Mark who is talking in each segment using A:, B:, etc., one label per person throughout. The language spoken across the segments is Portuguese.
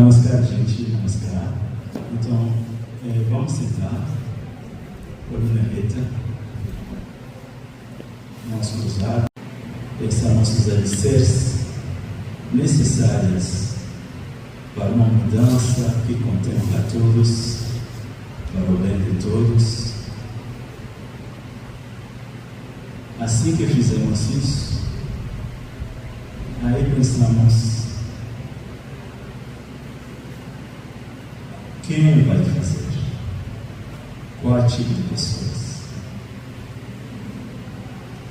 A: Namaskar, gente, namaskar. Então, vamos sentar, coluna reta, mãos cruzadas, pensar nossos alicerces necessários para uma mudança que contempla a todos, para o bem de todos. Assim que fizemos isso, aí pensamos: quem vai fazer? Qual tipo de pessoas?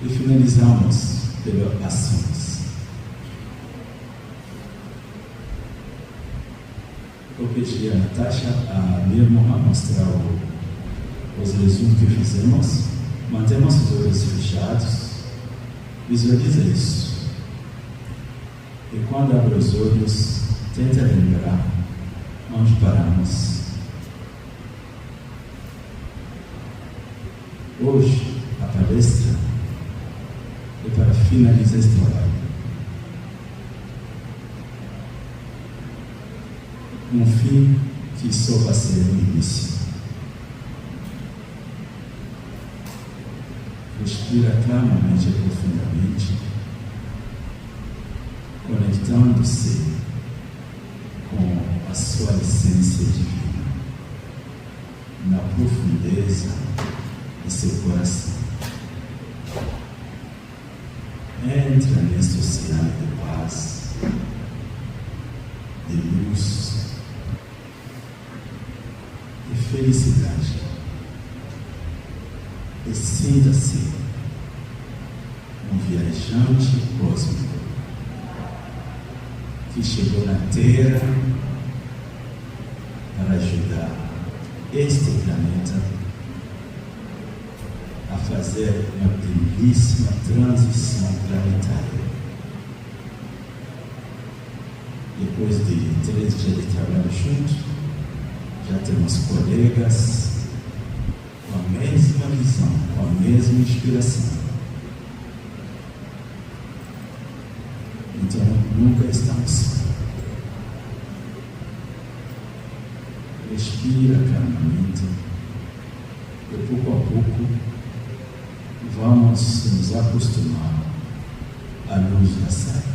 A: E finalizamos pelas ações. Eu pedi a Natasha, a Nirma, a mostrar os resumos que fizemos. Mantemos os olhos fechados. Visualiza isso. E quando abre os olhos, tenta lembrar onde paramos. Hoje, a palestra é para finalizar esse trabalho. Um fim que só vai ser o início. Respira calmamente e profundamente, conectando-se com a sua essência divina, na profundeza de seu coração. Entra neste oceano de paz, de luz, de felicidade. E sinta-se um viajante cósmico que chegou na Terra para ajudar este planeta a fazer uma belíssima transição planetária. Depois de 3 dias de trabalho juntos, já temos colegas com a mesma visão, com a mesma inspiração. Então, nunca estamos só. Respira calmamente e pouco a pouco vamos nos acostumar à luz da saia.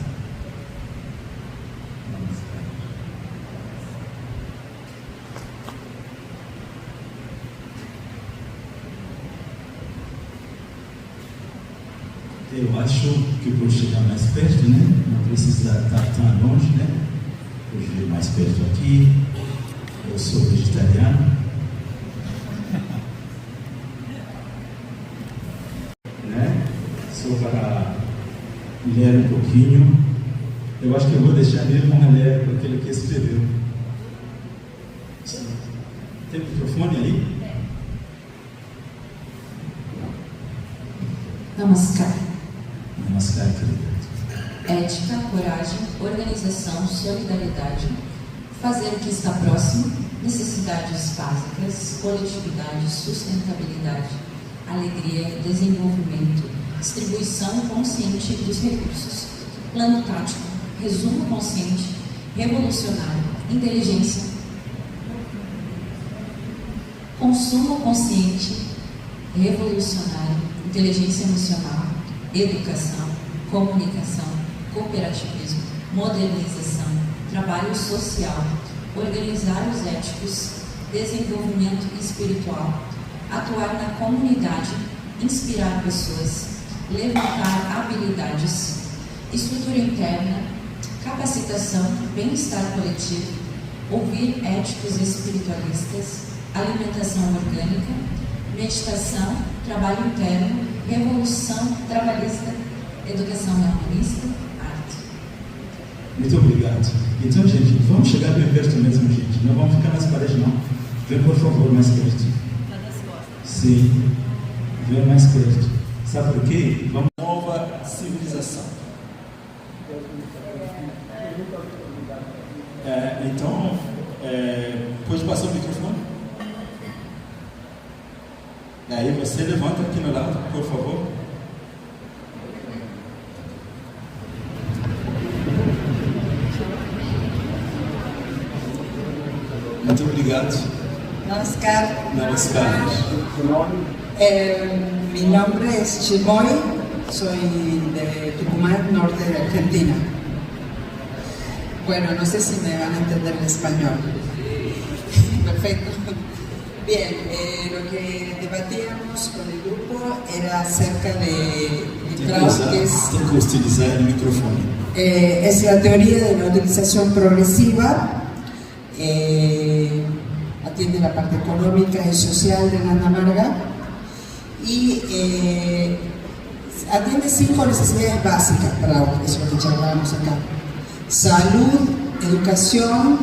A: Eu acho que por chegar mais perto, né? Não precisa estar tão longe, né? Por vir mais perto aqui. Eu sou vegetariano. Né? Só para ler um pouquinho. Eu acho que eu vou deixar mesmo ler aquilo que escreveu. Tem microfone aí?
B: Namaskar.
A: Namaskar, querida.
B: Ética, coragem, organização, solidariedade, fazer o que está próximo, necessidades básicas, coletividade, sustentabilidade, alegria, desenvolvimento, distribuição consciente dos recursos, plano tático, resumo consciente, revolucionário, inteligência, consumo consciente, revolucionário, inteligência emocional, educação, comunicação, cooperativismo, modernização, trabalho social, organizar os éticos, desenvolvimento espiritual, atuar na comunidade, inspirar pessoas, levantar habilidades, estrutura interna, capacitação, bem-estar coletivo, ouvir éticos espiritualistas, alimentação orgânica, meditação, trabalho interno, revolução trabalhista, educação humanista, arte.
A: Muito obrigado. Então, gente, vamos chegar bem perto mesmo, gente. Não vamos ficar nas paredes, não. Vem, por favor, mais perto. Sim, vem mais perto. Sabe por quê? Vamos nova civilização. Então, pode passar o microfone? Aí você levanta aqui no lado, por favor. Spanish.
C: Mi nombre es Chimoy, soy de Tucumán, norte de Argentina. Bueno, no sé si me van a entender el español. Perfecto. Bien, lo que debatíamos con el grupo era acerca de Proust, que
A: tem que utilizar el micrófono.
C: es la teoría de la utilización progresiva, atiende la parte económica y social de la Marga y atiende 5 necesidades básicas para eso que charlábamos acá: salud, educación,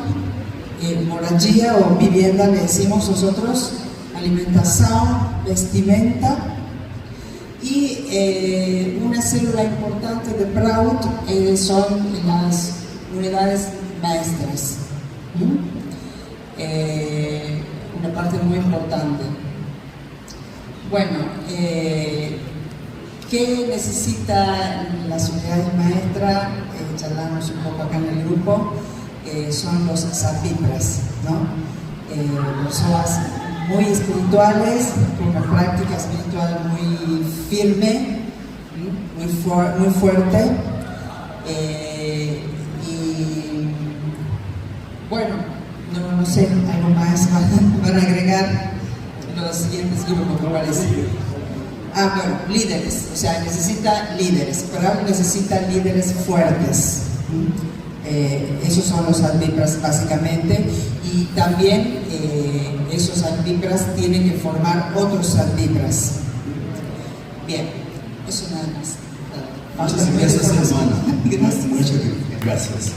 C: moralía o vivienda, le decimos nosotros, alimentación, vestimenta, y una célula importante de Proust son las unidades maestras. Una parte muy importante. Bueno, ¿qué necesita las unidades maestras? Charlamos un poco acá en el grupo. Son los sapipras, ¿no? Personas muy espirituales, con una práctica espiritual muy firme, muy fuerte. Y bueno, no sé, algo más van a agregar los siguientes grupos, me parece. Bueno, líderes, o sea, necesita líderes, pero necesita líderes fuertes. Esos son los sapipras básicamente, y también esos sapipras tienen que formar otros sapipras. Bien, eso nada más.
A: Muchas gracias, hermana.
C: Gracias.
A: Muchas gracias.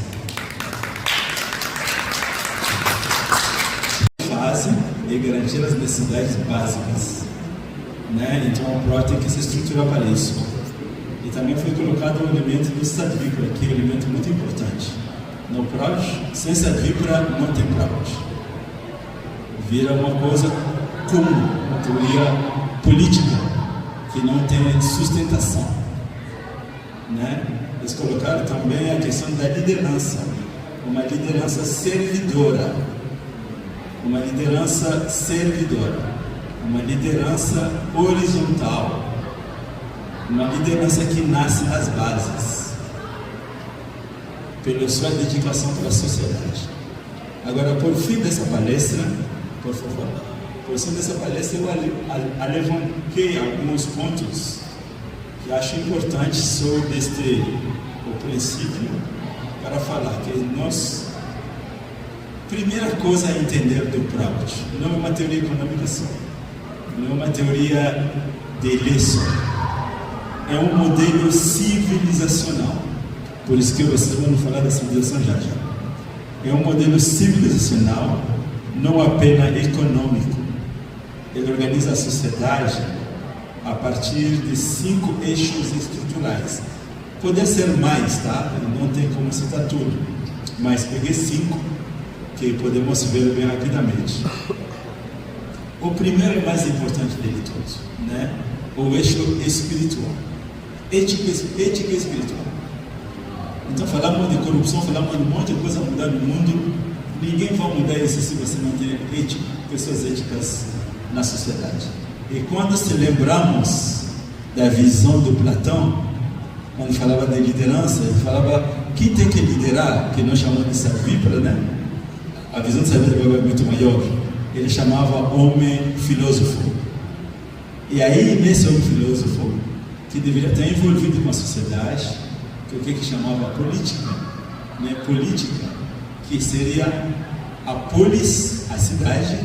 A: Fase é garantir as necessidades básicas, né? Então a Proust tem que se estruturar para isso. E também foi colocado o elemento do Sadvipra, que é um elemento muito importante. No Proust, sem Sadvipra não tem Proust. Vira uma coisa comum, uma teoria política que não tem sustentação, né? Eles colocaram também a questão da liderança, uma liderança servidora, uma liderança horizontal, uma liderança que nasce nas bases, pela sua dedicação para a sociedade. Agora, por fim dessa palestra, por favor, eu alavancei alguns pontos que acho importantes sobre o princípio, para falar que nós, primeira coisa a entender do Proust, não é uma teoria econômica só, não é uma teoria de lei só, é um modelo civilizacional. Por isso que vocês vão falar da civilização já. É um modelo civilizacional, não apenas econômico. Ele organiza a sociedade a partir de 5 eixos estruturais. Pode ser mais, tá? Não tem como citar tudo, mas peguei 5 que podemos ver bem rapidamente. O primeiro é mais importante dele todos, né? O eixo espiritual. Ética espiritual. Então falamos de corrupção, falamos de um monte de coisa mudar no mundo. Ninguém vai mudar isso se você não tem ética, pessoas éticas na sociedade. E quando se lembramos da visão do Platão, quando falava de liderança, ele falava quem tem que liderar, que nós chamamos de Sadvipra, né? A visão de Sadvipra é muito maior. Ele chamava homem filósofo. E aí, nesse homem filósofo, que deveria estar envolvido com a sociedade, que o que chamava política, né? Política, que seria a polis, a cidade,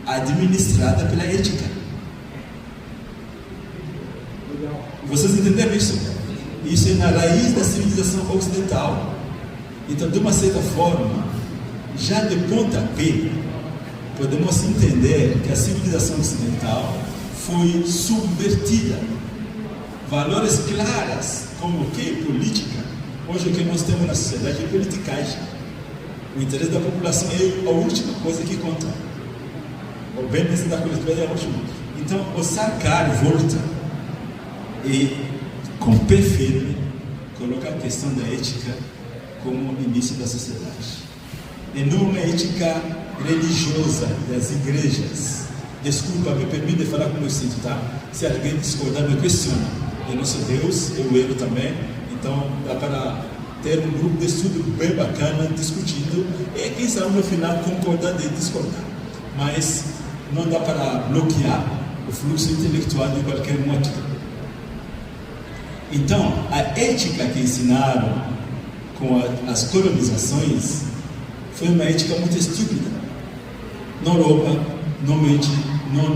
A: administrada pela ética. Vocês entenderam isso? Isso é na raiz da civilização ocidental. Então, de uma certa forma, já de pontapé, podemos entender que a civilização ocidental foi subvertida. Valores claros, como o que? Política. Hoje o que nós temos na sociedade é politicagem. O interesse da população é a última coisa que conta. O bem-estar da coletividade é a última. Então, o Sarkar volta e, com pé firme, coloca a questão da ética como início da sociedade. E não uma ética religiosa das igrejas, Desculpa, me permite falar como eu sinto, tá? Se alguém discordar, me questiona. Eu não sou Deus, eu erro também. Então, dá para ter um grupo de estudo bem bacana, discutindo, e quem sabe no final concordar e discordar. Mas não dá para bloquear o fluxo intelectual de qualquer um aqui. Então, a ética que ensinaram com as colonizações foi uma ética muito estúpida. Não rouba, não mente, não.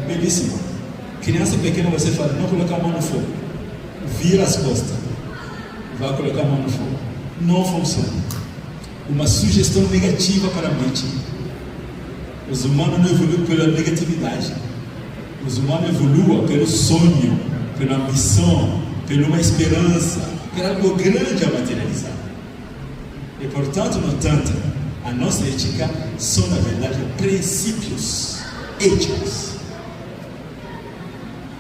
A: Belíssimo. Criança pequena, você fala, não colocar a mão no fogo. Vira as costas. Vai colocar a mão no fogo. Não funciona. Uma sugestão negativa para a mente. Os humanos não evoluem pela negatividade. Os humanos evoluem pelo sonho, pela ambição, pela uma esperança, por algo grande a materializar. E portanto, no Tantra, a nossa ética são, na verdade, princípios éticos.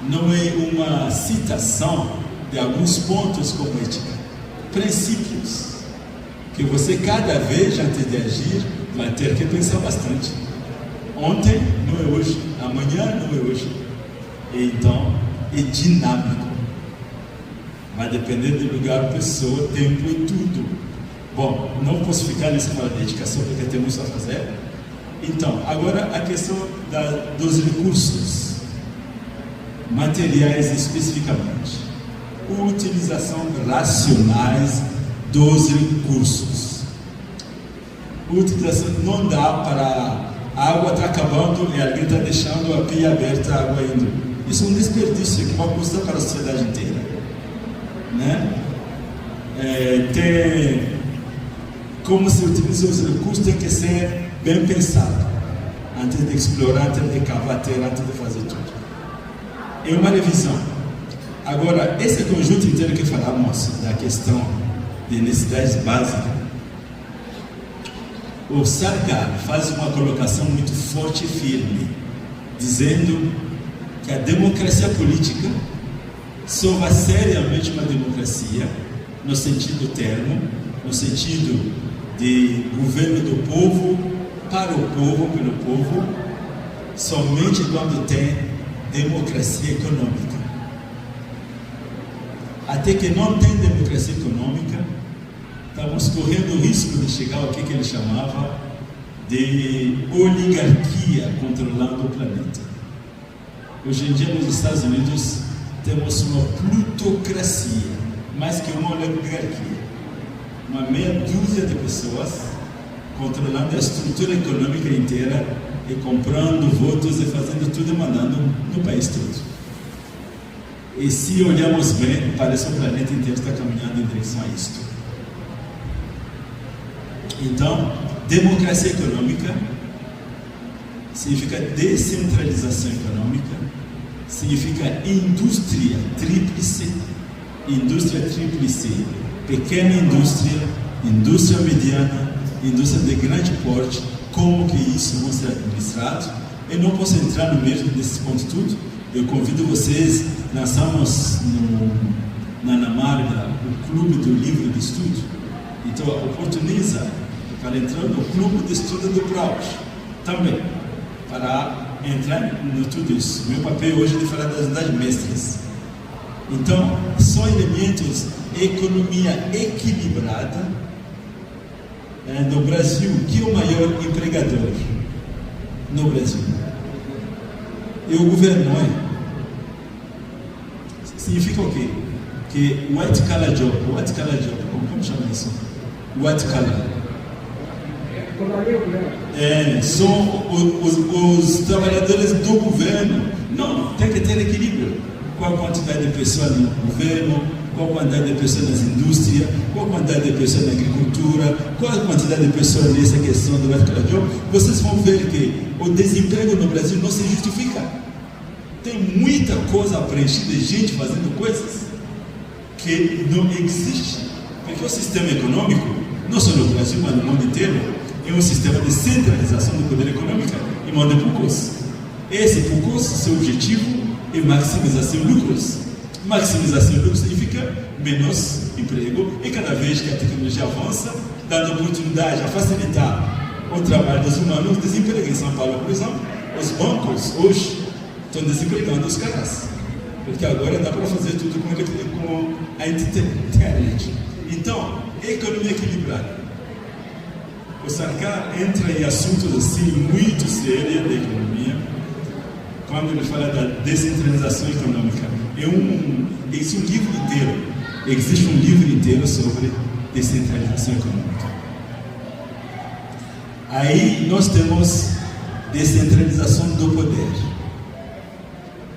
A: Não é uma citação de alguns pontos como ética. Princípios que você, cada vez antes de agir, vai ter que pensar bastante. Ontem não é hoje, amanhã não é hoje. Então, é dinâmico. Vai depender do lugar, pessoa, tempo e tudo. Bom, não posso ficar nessa fala de dedicação porque temos a fazer. Então, agora a questão dos recursos materiais especificamente. Utilização racionais dos recursos. Utilização não dá para a água está acabando e alguém está deixando a pia aberta, a água indo. Isso é um desperdício que vai custar para a sociedade inteira, né? Como se utiliza os recursos tem que ser bem pensado antes de explorar, antes de cavar a terra, antes de fazer tudo. É uma revisão. Agora, esse conjunto inteiro que falamos da questão de necessidades básicas, o Sarkar faz uma colocação muito forte e firme, dizendo que a democracia política só vai ser realmente uma democracia, no sentido termo, no sentido de governo do povo, para o povo, pelo povo, somente quando tem democracia econômica. Até que não tem democracia econômica, estamos correndo o risco de chegar ao que ele chamava de oligarquia controlando o planeta. Hoje em dia, nos Estados Unidos, temos uma plutocracia, mais que uma oligarquia. Uma meia dúzia de pessoas controlando a estrutura econômica inteira e comprando votos e fazendo tudo e mandando no país todo. E se olharmos bem, parece que o planeta inteiro está caminhando em direção a isto. Então, democracia econômica significa descentralização econômica, significa indústria tríplice, pequena indústria, indústria mediana, indústria de grande porte, como que isso vai ser administrado. Eu não posso entrar no mesmo desses pontos tudo. Eu convido vocês, nós estamos na Anamarga, o Clube do Livro de Estudo. Então, oportuniza para entrar no Clube de Estudo do Proud também, para entrar no tudo isso. Meu papel hoje é de falar das idades mestras. Então, são elementos, economia equilibrada. No Brasil, que é o maior empregador no Brasil? E o governo, não é? Significa o quê? Que white collar job, como chama isso? White collar. São os trabalhadores do governo. Não, tem que ter equilíbrio. Qual a quantidade de pessoas no governo, qual a quantidade de pessoas nas indústrias, qual a quantidade de pessoas na agricultura, qual a quantidade de pessoas nessa questão do white collar job. Vocês vão ver que o desemprego no Brasil não se justifica. Tem muita coisa preenchida de gente fazendo coisas que não existe. Porque o sistema econômico, não só no Brasil, mas no mundo inteiro, é um sistema de centralização do poder econômico em mão de poucos. Esse poucos, seu objetivo é maximização de lucros. Maximização de lucros significa menos emprego, e cada vez que a tecnologia avança, dando oportunidade a facilitar o trabalho dos humanos, desemprego em São Paulo, por exemplo, Os bancos hoje estão desempregando os caras, porque agora dá para fazer tudo com a internet. Então, economia equilibrada. O Sarkar entra em assuntos assim muito sérios da economia quando ele fala da descentralização econômica. Existe um livro inteiro sobre descentralização econômica. Aí nós temos descentralização do poder.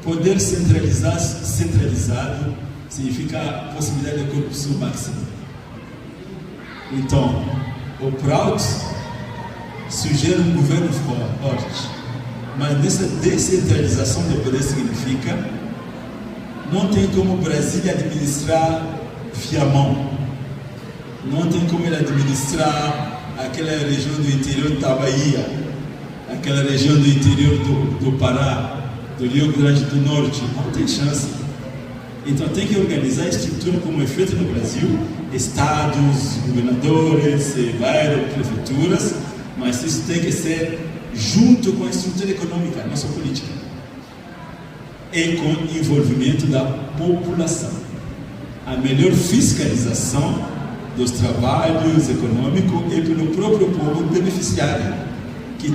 A: Poder centralizado significa a possibilidade de corrupção máxima. Então, o Proud sugere um governo forte, mas nessa descentralização do poder significa não tem como o Brasil administrar via mão, não tem como ele administrar aquela região do interior da Bahia, aquela região do interior do Pará, do Rio Grande do Norte, não tem chance. Então tem que organizar a estrutura como é feito no Brasil, estados, governadores, várias prefeituras, mas isso tem que ser junto com a estrutura econômica, a nossa política, e com o envolvimento da população. A melhor fiscalização dos trabalhos econômicos e pelo próprio povo beneficiário, que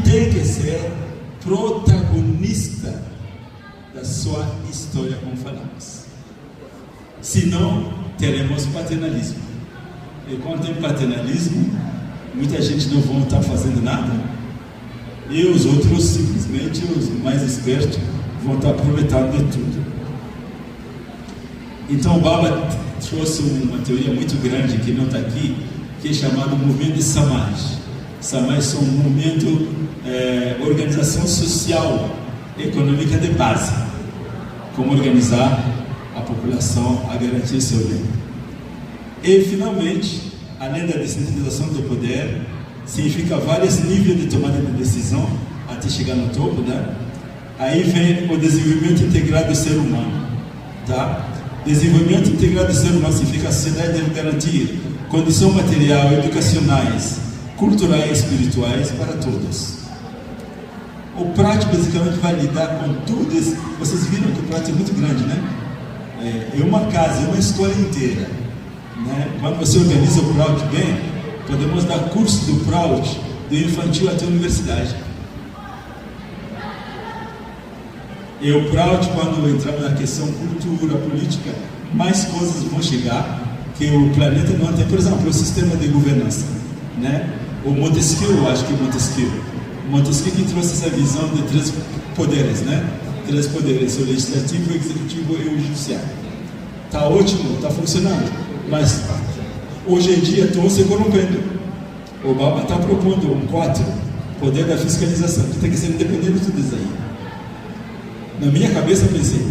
A: tem que ser protagonista da sua história, como falamos. Senão, teremos paternalismo. E quando tem paternalismo, muita gente não vai estar fazendo nada, e os outros, simplesmente, os mais espertos, vão estar aproveitando de tudo. Então, o Baba trouxe uma teoria muito grande, que não está aqui, que é chamado movimento de Samaj. Samaj são um movimento, organização social, econômica de base, como organizar a população a garantir seu bem. E, finalmente, além da descentralização do poder, significa vários níveis de tomada de decisão até chegar no topo, né? Aí vem o desenvolvimento integrado do ser humano, tá? Desenvolvimento integrado do ser humano significa a sociedade deve garantir condições material, educacionais, culturais e espirituais para todos. O prático basicamente vai lidar com tudo isso. Vocês viram que o prático é muito grande, né? É uma casa, é uma escola inteira, né? Quando você organiza o Proud bem, podemos dar curso do Proud, do infantil até a universidade. E o Proud, quando entramos na questão cultura, política, mais coisas vão chegar que o planeta não tem. Por exemplo, o sistema de governança, né? O Montesquieu, eu acho que Montesquieu que trouxe essa visão de 3 poderes, né? 3 poderes, o legislativo, o executivo e o judiciário. Está ótimo, está funcionando, mas hoje em dia estão se corrompendo. O Baba está propondo um 4, poder da fiscalização, que tem que ser independente de tudo isso aí. Na minha cabeça eu pensei,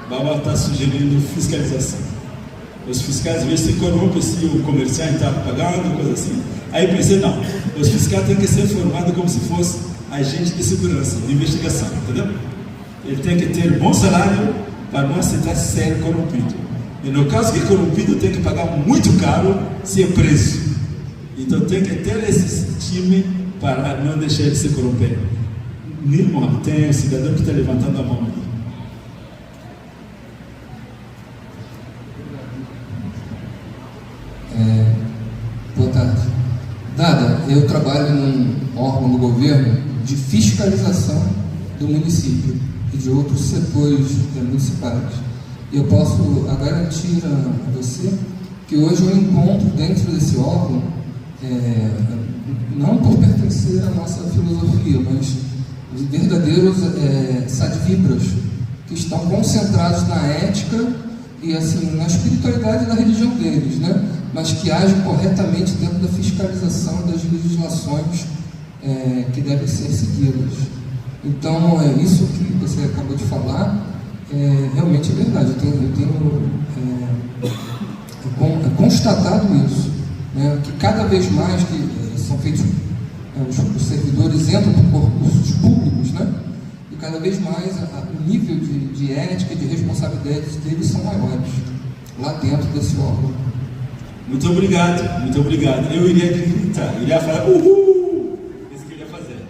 A: Baba está sugerindo fiscalização. Os fiscais às vezes se corrompem se o comerciante está pagando, coisa assim. Aí pensei, não, os fiscais têm que ser formados como se fosse agente de segurança, de investigação, entendeu? Ele tem que ter bom salário para não aceitar ser corrompido. E no caso que é corrompido, tem que pagar muito caro se é preso. Então tem que ter esse time para não deixar ele se corromper. Nirmon, tem um cidadão que está levantando a mão ali.
D: Boa tarde. Dada, eu trabalho num órgão do governo de fiscalização do município e de outros setores municipais. Eu posso garantir a você que hoje eu encontro dentro desse órgão, não por pertencer à nossa filosofia, mas verdadeiros sadvibras que estão concentrados na ética e assim na espiritualidade da religião deles, né? Mas que agem corretamente dentro da fiscalização das legislações que devem ser seguidas. Então, isso que você acabou de falar realmente é verdade. Eu tenho constatado isso, né? Que cada vez mais que são feitos, os servidores entram por concursos públicos, né? E cada vez mais o nível de ética e de responsabilidade deles são maiores lá dentro desse órgão.
A: Muito obrigado, muito obrigado. Eu iria gritar, iria falar uhul! Isso que eu ia fazer.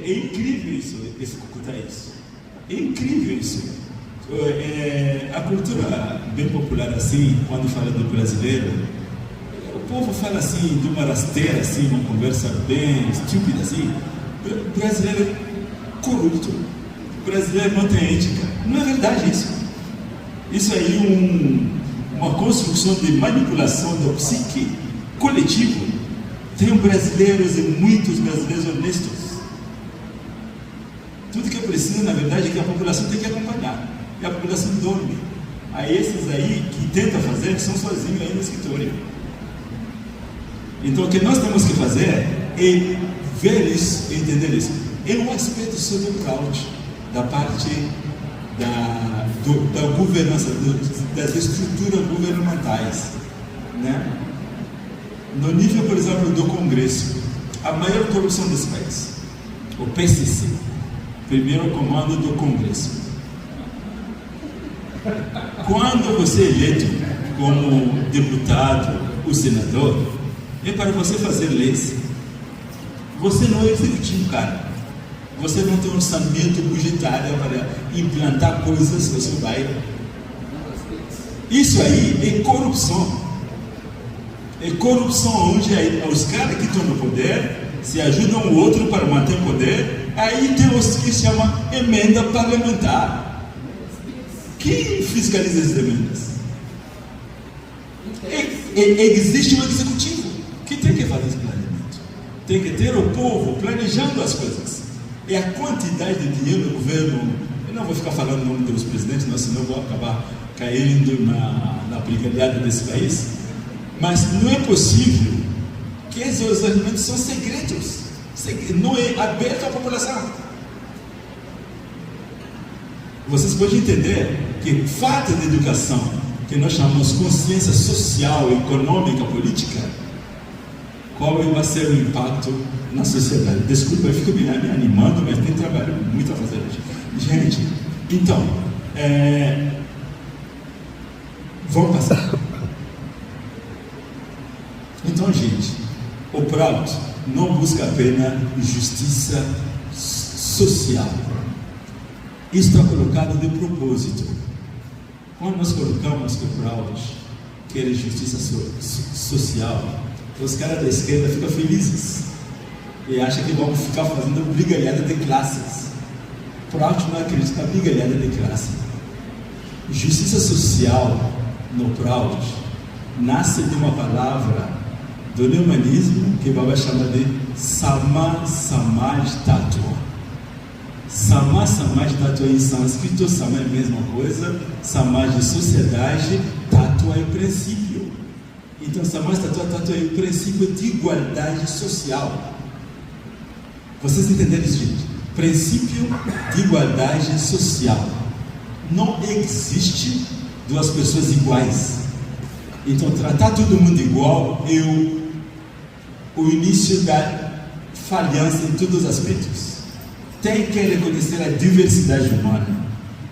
A: é incrível isso, escutar isso. É incrível isso. A cultura bem popular, assim, quando fala do brasileiro, o povo fala assim, de uma rasteira, assim, uma conversa bem estúpida, assim. O brasileiro é corrupto. O brasileiro não tem ética. Não é verdade isso. Isso aí é uma construção de manipulação da psique coletivo. Tem brasileiros e muitos brasileiros honestos. Tudo que é preciso, na verdade, é que a população tem que acompanhar. E a população dorme. Aí esses aí que tentam fazer são sozinhos aí no escritório. Então o que nós temos que fazer é ver isso, entender isso. É um aspecto sobre o fraude da parte da governança, das estruturas governamentais, né? No nível, por exemplo, do Congresso, a maior corrupção desse país, o PCC, primeiro comando do Congresso. Quando você é eleito como deputado ou senador, é para você fazer leis. Você não é executivo, cara. Você não tem um orçamento budgetário para implantar coisas que você vai. Isso aí é corrupção. É corrupção onde os caras que estão no poder se ajudam o outro para manter o poder. Aí tem os que se chama emenda parlamentar. Quem fiscaliza as emendas? Existe um executivo que tem que fazer esse planejamento. Tem que ter o povo planejando as coisas. E a quantidade de dinheiro do governo, eu não vou ficar falando o nome dos presidentes, senão eu vou acabar caindo na brigalhada desse país. Mas não é possível que esses alimentos são segredos. Não é aberto à população. Vocês podem entender que falta de educação, que nós chamamos consciência social, econômica, política, qual vai ser o impacto na sociedade? Desculpa, eu fico me animando, mas tem trabalho muito a fazer hoje. Gente, então, vamos passar. Então, gente, o Proud não busca apenas justiça social. Isso está colocado de propósito. Quando nós colocamos que o Proud quer justiça social, os caras da esquerda ficam felizes e acham que vão ficar fazendo brigalhada de classes. Proud não acredita na brigalhada de classe. Justiça social no Proud nasce de uma palavra do neomanismo que o Baba chama de Sama Samaj Tattva. Sama Samaj Tattva em sânscrito, Sama é a mesma coisa, Samaj é sociedade, Tattva é princípio. Então Samaj Tattva é o princípio de igualdade social. Vocês entenderam isso, gente? Princípio de igualdade social. Não existe duas pessoas iguais. Então tratar todo mundo igual é o início da falhança em todos os aspectos. Tem que reconhecer a diversidade humana,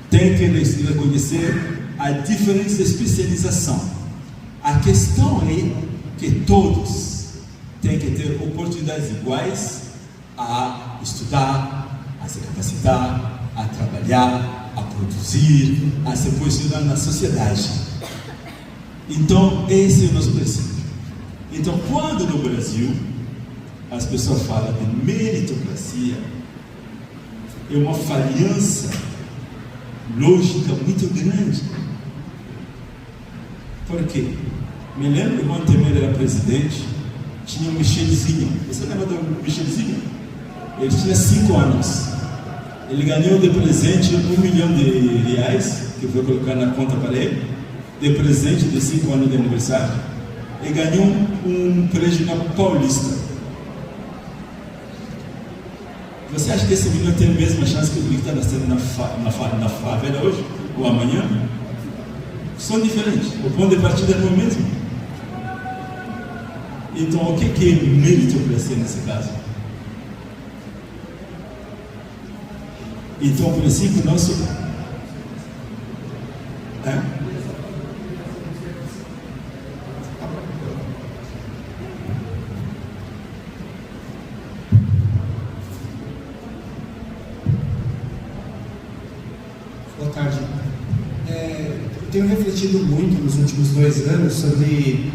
A: tem que reconhecer a diferença de especialização. A questão é que todos têm que ter oportunidades iguais a estudar, a se capacitar, a trabalhar, a produzir, a se posicionar na sociedade. Então, esse é o nosso princípio. Então, quando no Brasil as pessoas falam de meritocracia, é uma falhança lógica muito grande. Por quê? Me lembro quando Temer era presidente, tinha um Michelzinho. Você lembra do Michelzinho? Ele tinha 5 anos. Ele ganhou de presente R$1 milhão, que foi colocar na conta para ele, de presente de 5 anos de aniversário. Ele ganhou um prédio na Paulista. Você acha que esse menino tem a mesma chance que o que está nascendo na favela hoje? Ou amanhã? São diferentes. O ponto de partida é o mesmo. Então, o que é meritocracia nesse caso? Então, o princípio nosso
E: Boa tarde. Eu tenho refletido muito nos últimos 2 anos sobre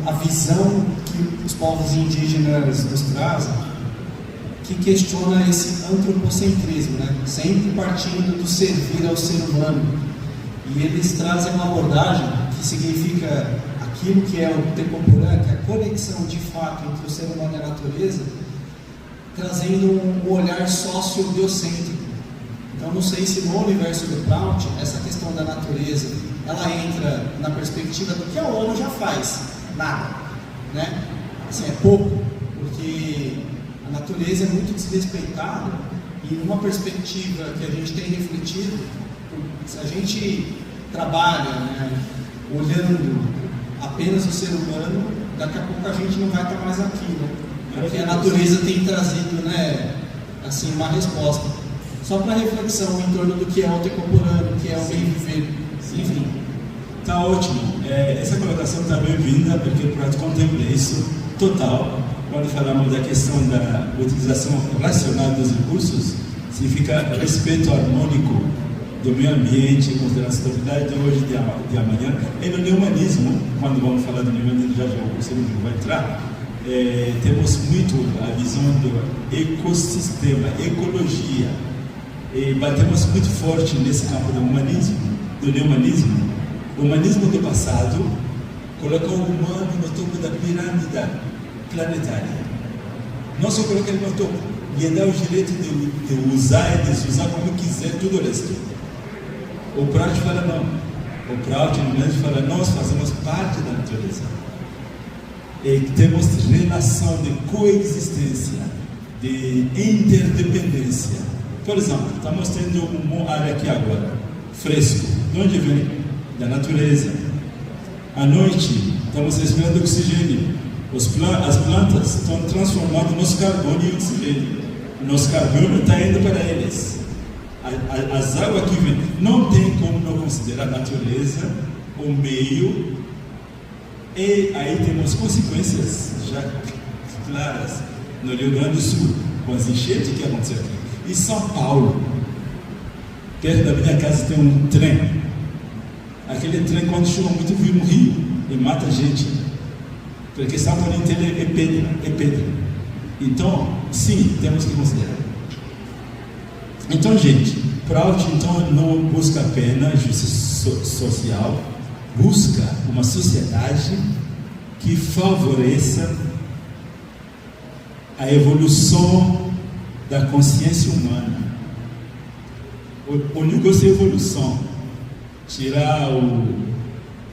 E: a visão que os povos indígenas nos trazem, que questiona esse antropocentrismo, né? Sempre partindo do servir ao ser humano. E eles trazem uma abordagem que significa aquilo que é o Tecopurã, que é a conexão de fato entre o ser humano e a natureza, trazendo um olhar sociobiocêntrico. Então, não sei se no universo do Prout, essa questão da natureza, ela entra na perspectiva do que a ONU já faz, nada, né? Assim, é pouco, porque a natureza é muito desrespeitada e numa perspectiva que a gente tem refletido, se a gente trabalha, né, olhando apenas o ser humano, daqui a pouco a gente não vai estar mais aqui, né? Porque a natureza tem trazido, né, assim, uma resposta. Só para reflexão em torno do que é o Tecopurã, do que é o bem viver, enfim.
A: Está ótimo. Essa colocação está bem-vinda, porque o projeto contempla isso total. Quando falamos da questão da utilização racional dos recursos, significa respeito harmônico do meio ambiente, considerando a sustentabilidade de hoje e de amanhã. E no neohumanismo, quando vamos falar do neohumanismo, já o Ciro vai entrar, temos muito a visão do ecossistema, ecologia. E batemos muito forte nesse campo do humanismo, do neohumanismo. O humanismo do passado colocou o humano no topo da pirâmide planetária. Não só coloca ele no topo, e dá o direito de usar e desusar como quiser tudo o resto. O Prout fala não. O Prout no meio fala, nós fazemos parte da natureza. E temos relação de coexistência, de interdependência. Por exemplo, estamos tendo uma área aqui agora, fresco. De onde vem? Da natureza. À noite, estamos respirando oxigênio. As plantas estão transformando nosso carbono em oxigênio. Nosso carbono está indo para eles. As águas que vêm, não tem como não considerar a natureza, o meio, e aí temos consequências já claras no Rio Grande do Sul, com as enchentes que aconteceram aqui. Em São Paulo, perto da minha casa tem um trem. Aquele trem, quando chove muito, vira um rio e mata a gente. Porque São Paulo inteiro é pedra. Então, sim, temos que considerar. Então, gente, Prout então não busca apenas justiça social, busca uma sociedade que favoreça a evolução da consciência humana. O negócio é evolução.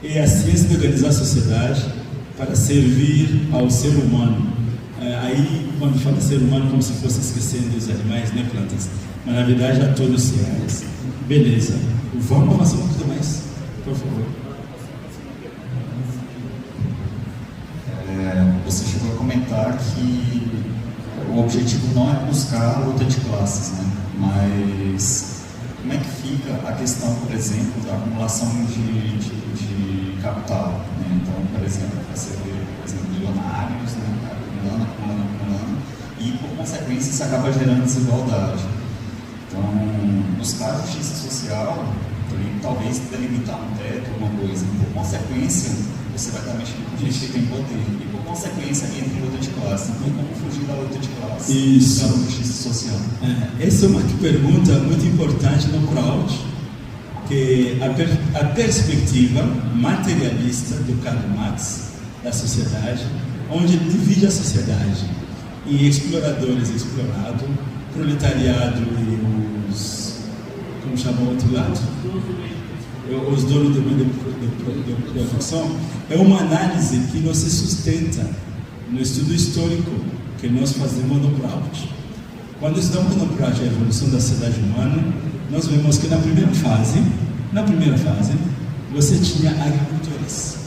A: É a ciência de organizar a sociedade para servir ao ser humano. Aí, quando fala ser humano, como se fosse esquecendo os animais, nem plantas. Mas, na verdade, a todos os seres. Beleza. Vamos avançar um pouco mais, por favor.
F: Você chegou a comentar que o objetivo não é buscar a luta de classes, né? Mas como é que fica a questão, por exemplo, da acumulação de capital, né? Então, por exemplo, você vê, por exemplo, milionários, né? Acumulando, e por consequência isso acaba gerando desigualdade. Então, nos casos de justiça social, talvez delimitar um teto, alguma coisa, por consequência, você vai estar mexendo com gente que tem poder, e por consequência entra em luta de classe. Então, como fugir da luta de classe?
A: Isso.
F: Da justiça social.
A: Essa é uma pergunta muito importante no Prout, que a perspectiva materialista do Karl Marx da sociedade, onde ele divide a sociedade em exploradores e explorados, proletariado e os, como chama o outro lado? Os donos do meio de produção. É uma análise que não se sustenta no estudo histórico que nós fazemos no Prout. Quando estudamos no Prout a evolução da sociedade humana, nós vemos que na primeira fase, você tinha agricultores,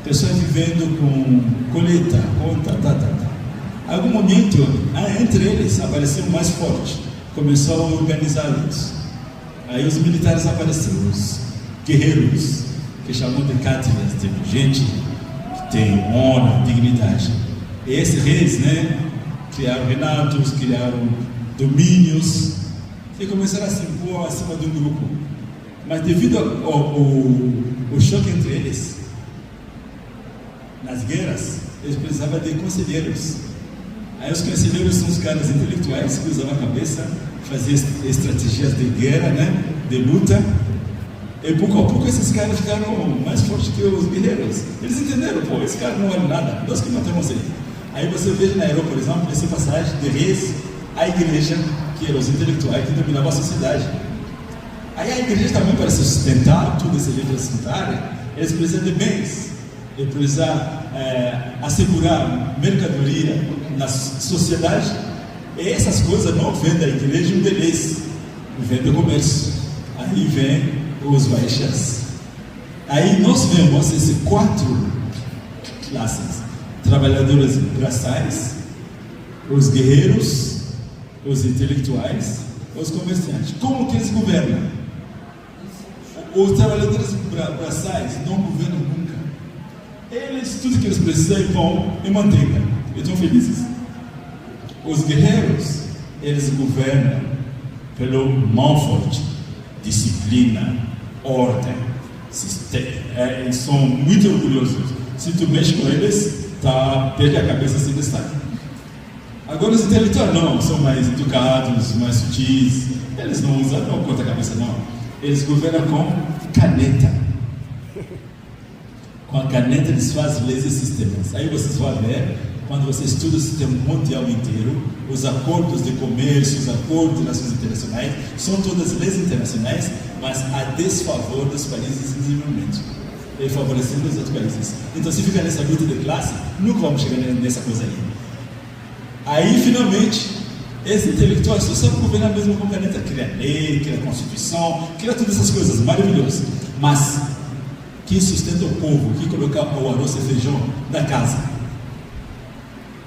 A: pessoas vivendo com colheita, Em algum momento, entre eles, apareceu mais forte, começou a organizá-los. Aí os militares apareceram, os guerreiros, que chamam de cátilas, tipo gente que tem honra, dignidade. E esses reis, né, criaram reinatos, criaram domínios, e começaram a se impor acima de um grupo. Mas devido ao choque entre eles, nas guerras, eles precisavam de conselheiros. Aí os conselheiros são os caras intelectuais que usavam a cabeça, faziam estratégias de guerra, né, de luta. E pouco a pouco esses caras ficaram mais fortes que os guerreiros. Eles entenderam, pô, esse cara não vale nada, nós que matamos ele. Aí você vê na Europa, por exemplo, essa passagem de reis à igreja, que eram os intelectuais que dominavam a sociedade. Aí a igreja também, para se sustentar, tudo esse jeito de sustentar, eles precisam de bens, eles precisam assegurar mercadoria na sociedade. E essas coisas não vêm da igreja um deles, vem do comércio. Aí vem os baixas. Aí nós vemos essas 4 classes: trabalhadores braçais, os guerreiros, os intelectuais, os comerciantes. Como que eles governam? Os trabalhadores braçais não governam nunca. Eles, tudo que eles precisam é pão e manteiga. Eles estão felizes. Os guerreiros, eles governam pelo mão forte, disciplina, ordem, sistema. Eles são muito orgulhosos. Se tu mexe com eles, perde a cabeça sem destaque. Agora os intelectuais não, são mais educados, mais sutis. Eles não usam, não corta a cabeça não. Eles governam com caneta. Com a caneta eles fazem leis e sistemas. Aí vocês vão ver, quando você estuda o sistema mundial inteiro, os acordos de comércio, os acordos de relações internacionais, são todas leis internacionais, mas a desfavor dos países em desenvolvimento, e favorecendo os outros países. Então, se ficar nessa luta de classe, nunca vamos chegar nessa coisa aí. Aí, finalmente, esse intelectual só sabe governar mesmo com caneta, cria lei, cria constituição, cria todas essas coisas maravilhosas. Mas, quem sustenta o povo, quem coloca o arroz e feijão na casa?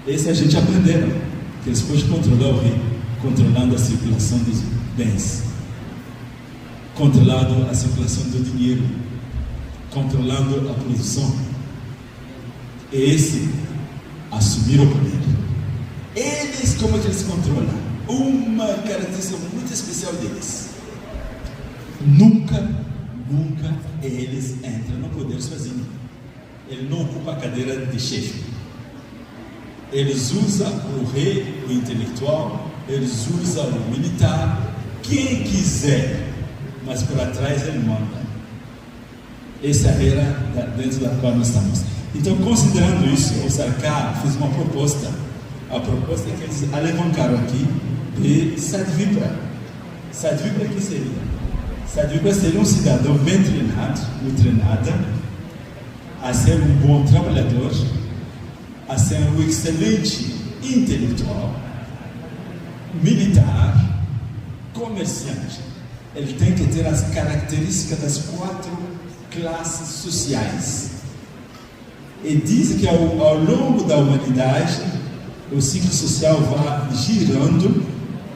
A: Esse a gente aprenderam, que eles podem controlar o rei, controlando a circulação dos bens, controlando a circulação do dinheiro, controlando a produção. Esse assumiram o poder. Eles, como é que eles controlam? Uma característica muito especial deles: nunca eles entram no poder sozinhos. Ele não ocupa a cadeira de chefe. Eles usam o rei, o intelectual, eles usam o militar, quem quiser, mas por trás ele manda. Essa era dentro da qual nós estamos. Então, considerando isso, o Sarkar fez uma proposta. A proposta que eles alavancaram aqui de Sadvipra. Sadvipra que seria? Sadvipra seria um cidadão bem treinado, ou treinada, a ser um bom trabalhador, a ser um excelente intelectual, militar, comerciante. Ele tem que ter as características das 4 classes sociais. E diz que ao longo da humanidade, o ciclo social vai girando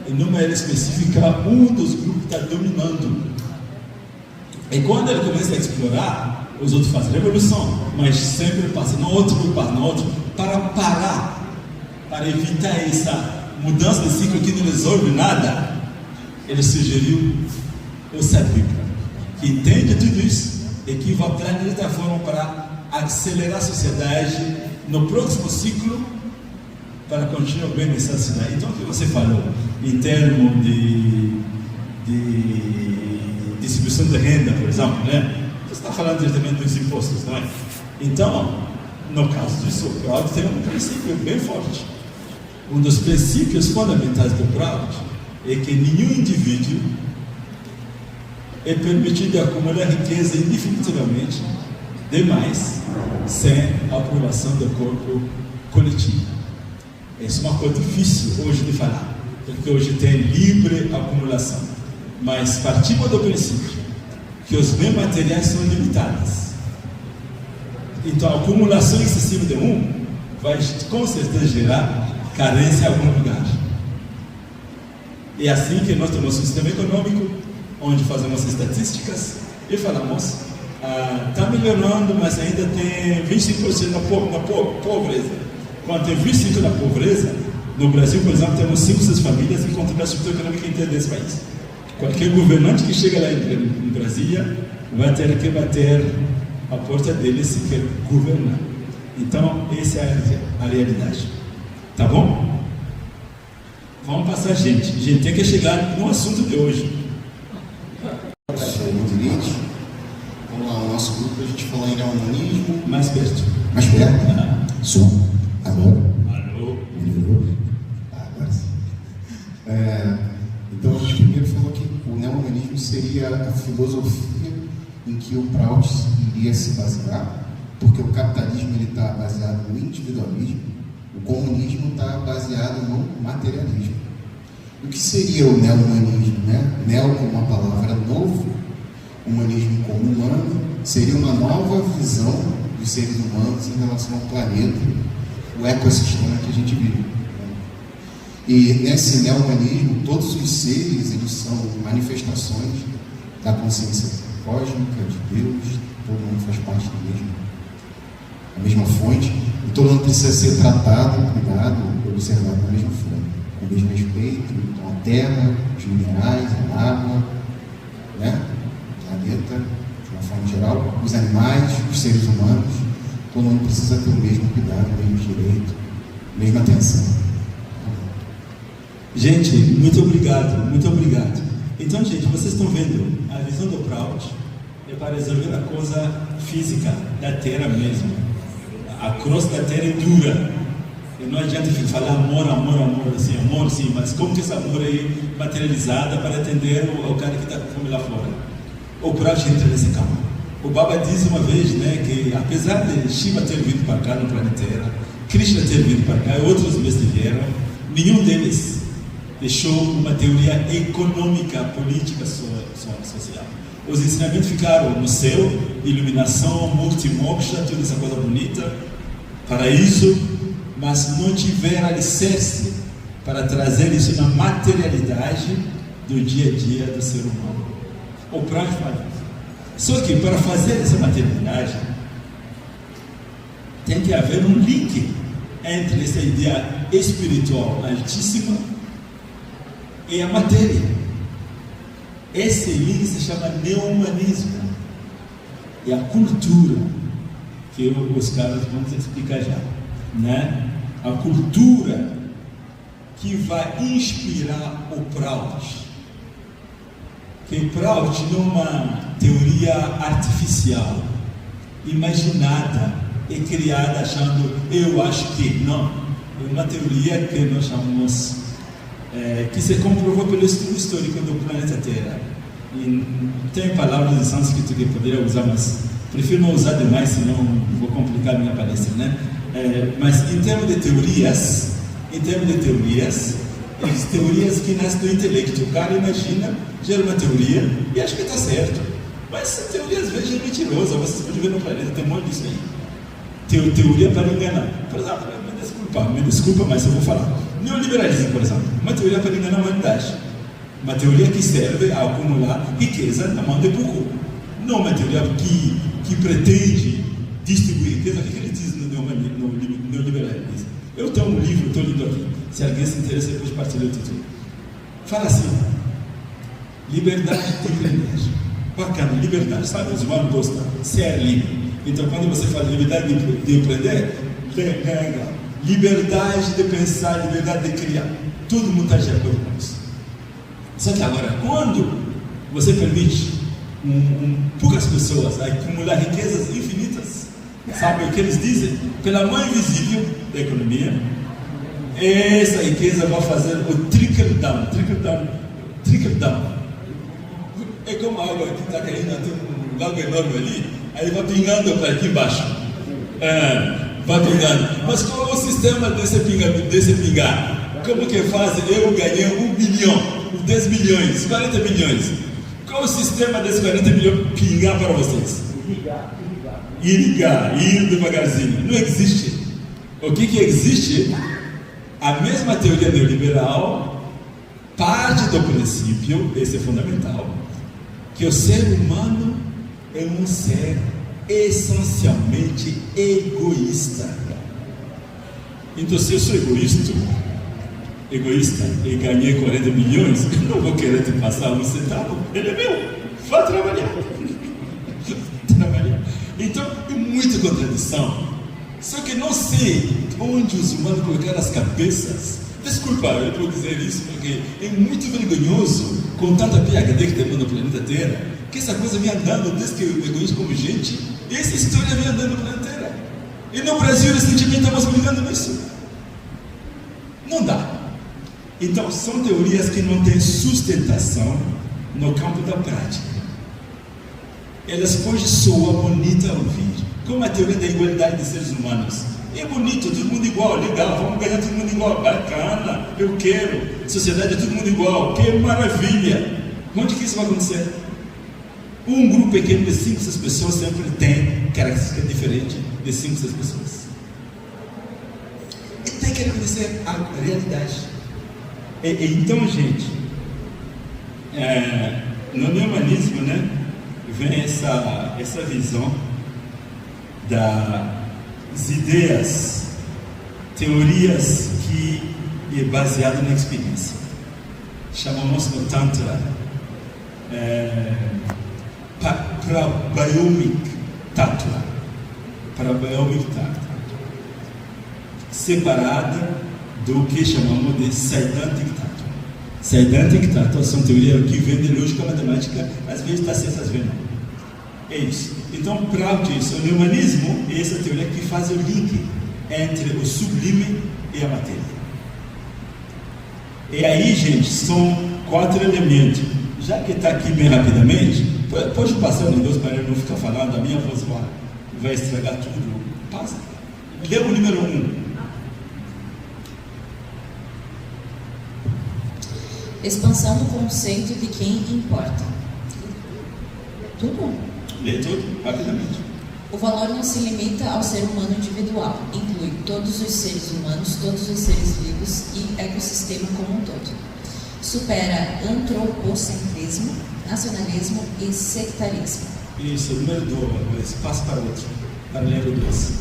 A: e numa era específica, um dos grupos está dominando. E quando ele começa a explorar, os outros fazem revolução, mas sempre passa no outro, para parar, para evitar essa mudança de ciclo que não resolve nada. Ele sugeriu o Sadvipra, que entende tudo isso e que vai planejar de forma para acelerar a sociedade no próximo ciclo, para continuar bem nessa cidade. Então, o que você falou em termos de distribuição de renda, por exemplo, né? Você está falando diretamente dos impostos, não é? Então, no caso disso, o Proud tem um princípio bem forte. Um dos princípios fundamentais do Proud é que nenhum indivíduo é permitido acumular riqueza indefinitivamente demais sem a aprovação do corpo coletivo. Isso é uma coisa difícil hoje de falar, porque hoje tem livre acumulação, mas partimos do princípio que os bens materiais são limitados. Então, a acumulação excessiva de vai com certeza gerar carência em algum lugar. E assim que nós temos um sistema econômico, onde fazemos estatísticas e falamos, está melhorando, mas ainda tem 25% na pobreza. Quando tem 25% na pobreza, no Brasil, por exemplo, temos 5, 6 famílias que controlam a estrutura econômica inteira desse país. Qualquer governante que chega lá em Brasília vai ter que bater a porta dele se quer governar. Então, essa é a realidade. Tá bom? Vamos passar, gente. A gente tem que chegar no assunto de hoje.
G: Vamos lá, o nosso grupo, a gente falou em neohumanismo.
A: Mais perto.
G: Mais perto? Som. Agora?
A: Alô?
G: Melhorou? Agora sim. Então a gente primeiro falou que o neohumanismo seria a filosofia em que o Prout iria se basear, porque o capitalismo está baseado no individualismo, o comunismo está baseado no materialismo. O que seria o neo-humanismo, né? Neo como uma palavra novo, humanismo como humano, seria uma nova visão dos seres humanos em relação ao planeta, o ecossistema que a gente vive. E nesse neo-humanismo, todos os seres, eles são manifestações da consciência cósmica, de Deus, todo mundo faz parte da mesma fonte, e todo mundo precisa ser tratado, cuidado, observado da mesma forma, com o mesmo respeito. Então, a terra, os minerais, a água, né? O planeta, de uma forma geral, os animais, os seres humanos, todo mundo precisa ter o mesmo cuidado, o mesmo direito, a mesma atenção.
A: Gente, muito obrigado, muito obrigado. Então, gente, vocês estão vendo a visão do Prout é para resolver a coisa física da Terra mesmo. A crosta da Terra é dura. E não adianta falar amor, assim, amor sim, mas como que essa amor é materializada para atender o cara que está com fome lá fora? O Prout entra nesse campo. O Baba diz uma vez, né, que apesar de Shiva ter vindo para cá no planeta Terra, Krishna ter vindo para cá e outros mestres vieram, nenhum deles deixou uma teoria econômica, política, social. Os ensinamentos ficaram no céu, iluminação, mukti, moksha, toda essa coisa bonita, paraíso, mas não tiveram alicerce para trazer isso na materialidade do dia a dia do ser humano. O Prout faz isso. Só que para fazer essa materialidade, tem que haver um link entre essa ideia espiritual altíssima e a matéria. Esse link se chama neo-humanismo. É a cultura que os caras vão explicar já, né? A cultura que vai inspirar o Prout. Que o Prout não é uma teoria artificial, imaginada e criada achando eu acho que não. É uma teoria que nós chamamos que se comprovou pelo estudo histórico do planeta Terra. E tem palavras em sânscrito que eu poderia usar, mas prefiro não usar demais, senão vou complicar a minha palestra, né? Mas em termos de teorias, teorias que nascem do intelecto. O cara imagina, gera uma teoria e acha que está certo. Mas essa teoria às vezes é mentirosa. Vocês podem ver no planeta, tem um monte disso aí. Teoria para enganar. Por exemplo, me desculpa, mas eu vou falar. Neoliberalismo, por exemplo, uma teoria para enganar a humanidade. Uma teoria que serve a acumular riqueza na mão de pouco. Não uma teoria que pretende distribuir riqueza. O que ele diz no neoliberalismo? Eu tenho um livro, estou lendo aqui. Se alguém se interessa, depois partilha o título. Fala assim: liberdade de empreender. Bacana, liberdade, sabe? Os humanos gostam, ser livre. Então, quando você fala liberdade de empreender, ganha. Liberdade de pensar, liberdade de criar. Todo mundo está de acordo com isso. Só que agora, quando você permite poucas pessoas acumular riquezas infinitas, sabe o que eles dizem? Pela mão invisível da economia, essa riqueza vai fazer o trickle down. É como a água que está caindo, tem um lago enorme ali, aí vai pingando para aqui embaixo. Vai pingando. Mas qual é o sistema desse pingar? Como que faz? Eu ganhei 1 bilhão, 10 milhões, 40 milhões. Qual é o sistema desse 40 milhões pingar para vocês? Irrigar, ir devagarzinho. Não existe. O que existe? A mesma teoria neoliberal parte do princípio, esse é fundamental, que o ser humano é um ser essencialmente egoísta. Então, se eu sou egoísta, egoísta e ganhei 40 milhões, eu não vou querer te passar um centavo, ele é meu, vá trabalhar. Então, é muita contradição. Só que não sei onde os humanos colocaram as cabeças. Desculpa, eu vou dizer isso porque é muito vergonhoso com tanta PhD que temos no planeta Terra, que essa coisa vem andando desde que eu me conheço como gente, e essa história vem andando no planeta Terra. E no Brasil, recentemente, estamos brigando nisso. Não dá. Então, são teorias que não têm sustentação no campo da prática. Elas podem soar bonita a ouvir, como a teoria da igualdade de seres humanos. É bonito, todo mundo igual, legal, vamos ganhar todo mundo igual, bacana, eu quero, sociedade é todo mundo igual, que maravilha. Onde que isso vai acontecer? Um grupo pequeno de 5, 6 pessoas sempre tem características diferentes de 5, 6 pessoas. E tem que acontecer a realidade. Então, gente, no neohumanismo, né, vem essa visão das ideias, teorias que é baseada na experiência. Chamamos no Tantra Prabiomic Tattva, separada do que chamamos de Siddhantic Tattva. Siddhantic Tattva são teorias que vêm de lógica matemática, às vezes está certo, às vezes não. É isso. Então, para isso, o neohumanismo é essa teoria que faz o link entre o sublime e a matéria. E aí, gente, são 4 elementos. Já que está aqui bem rapidamente, pode passar o negócio para eu não ficar falando, a minha voz vai estragar tudo. Passa. Lê o número 1.
B: Expansão do conceito de quem importa. Tudo?
A: Lê tudo, rapidamente.
B: O valor não se limita ao ser humano individual, inclui todos os seres humanos, todos os seres vivos e ecossistema como um todo. Supera antropocentrismo, nacionalismo e sectarismo.
A: Isso, número 2, passa para outro, para ler o 2.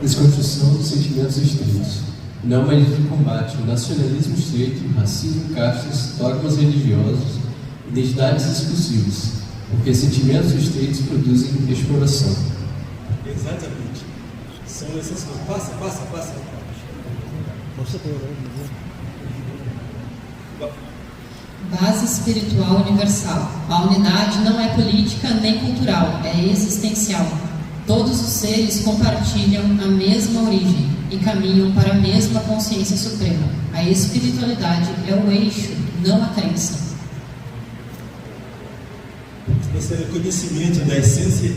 H: Desconstrução dos sentimentos estreitos. Neohumanismo combate o nacionalismo estreito, racismo, castas, dogmas religiosos, identidades exclusivas, porque sentimentos estreitos produzem exploração.
A: Exatamente. São essas coisas. Passa.
I: Base espiritual universal. A unidade não é política nem cultural, é existencial. Todos os seres compartilham a mesma origem e caminham para a mesma consciência suprema. A espiritualidade é o eixo, não a crença.
A: Esse é o conhecimento da essência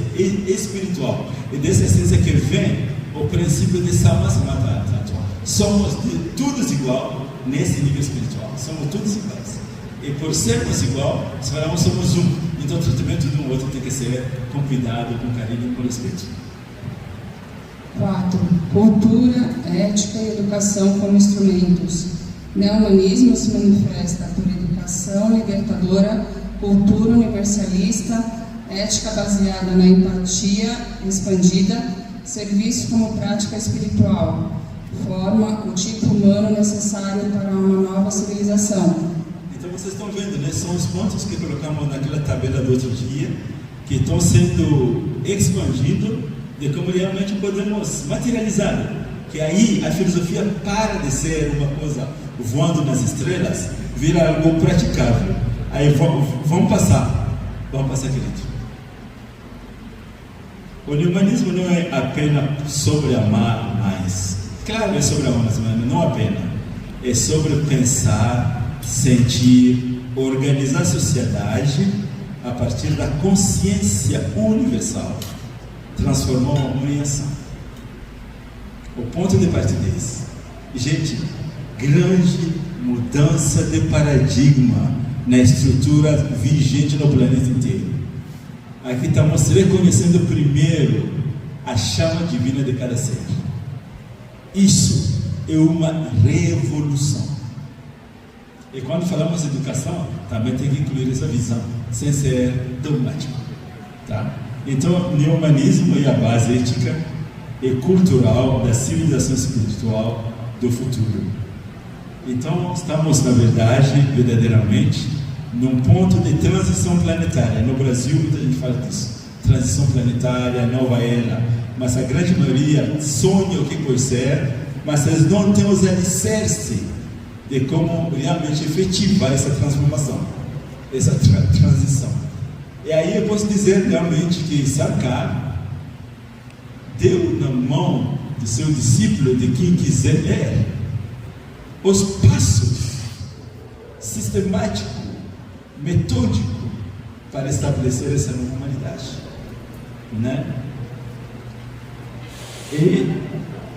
A: espiritual. E dessa essência que vem o princípio de Samasmata. Somos de todos igual nesse nível espiritual. Somos todos iguais. E por sermos igual, somos um. Então o tratamento de um outro tem que ser com cuidado, com carinho e com respeito.
J: 4. Cultura, ética e educação como instrumentos. Neohumanismo se manifesta por educação libertadora, cultura universalista, ética baseada na empatia expandida, serviço como prática espiritual. Forma o tipo humano necessário para uma nova civilização.
A: Então vocês estão vendo, né? São os pontos que colocamos naquela tabela do outro dia, que estão sendo expandidos de como realmente podemos materializar. Que aí a filosofia para de ser uma coisa voando nas estrelas, vira algo praticável. Aí vamos passar, querido. O neohumanismo não é apenas sobre amar mais. Claro, é sobre amar mais, mas não apenas. É sobre pensar, sentir, organizar a sociedade a partir da consciência universal. Transformar o amor em ação. O ponto de partida é esse. Gente, grande mudança de paradigma na estrutura vigente no planeta inteiro. Aqui estamos reconhecendo primeiro a chama divina de cada ser. Isso é uma revolução. E quando falamos de educação, também tem que incluir essa visão, sem ser dogmático. Tá? Então, o neohumanismo é a base ética e cultural da civilização espiritual do futuro. Então, estamos, na verdade, verdadeiramente, num ponto de transição planetária. No Brasil, muita gente fala disso. Transição planetária, nova era. Mas a grande maioria sonha o que pode ser, mas eles não têm os alicerces de como realmente efetivar essa transformação, essa transição. E aí eu posso dizer realmente que Sarkar deu na mão do seu discípulo, de quem quiser, os passos sistemáticos, metódicos, para estabelecer essa nova humanidade, né? E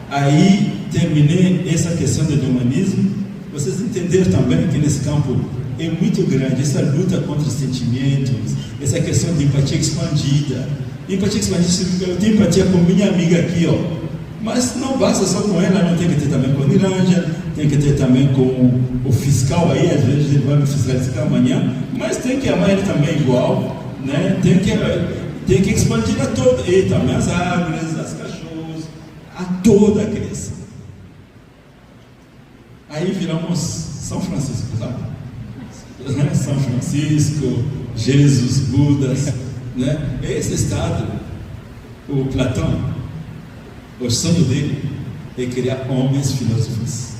A: aí terminei essa questão do humanismo. Vocês entenderam também que nesse campo é muito grande essa luta contra os sentimentos, essa questão de empatia expandida. Empatia expandida, eu tenho empatia com minha amiga aqui, ó. Mas não basta só com ela, não tem que ter também com a Miranja, tem que ter também com o fiscal aí, às vezes ele vai me fiscalizar amanhã, mas tem que amar ele também igual, né? Tem que expandir a toda, e também as árvores, as cachorros, a toda a criação. Aí viramos São Francisco, sabe? São Francisco, Jesus, Budas, né? Esse estado, o Platão, o sonho dele é criar homens filósofos,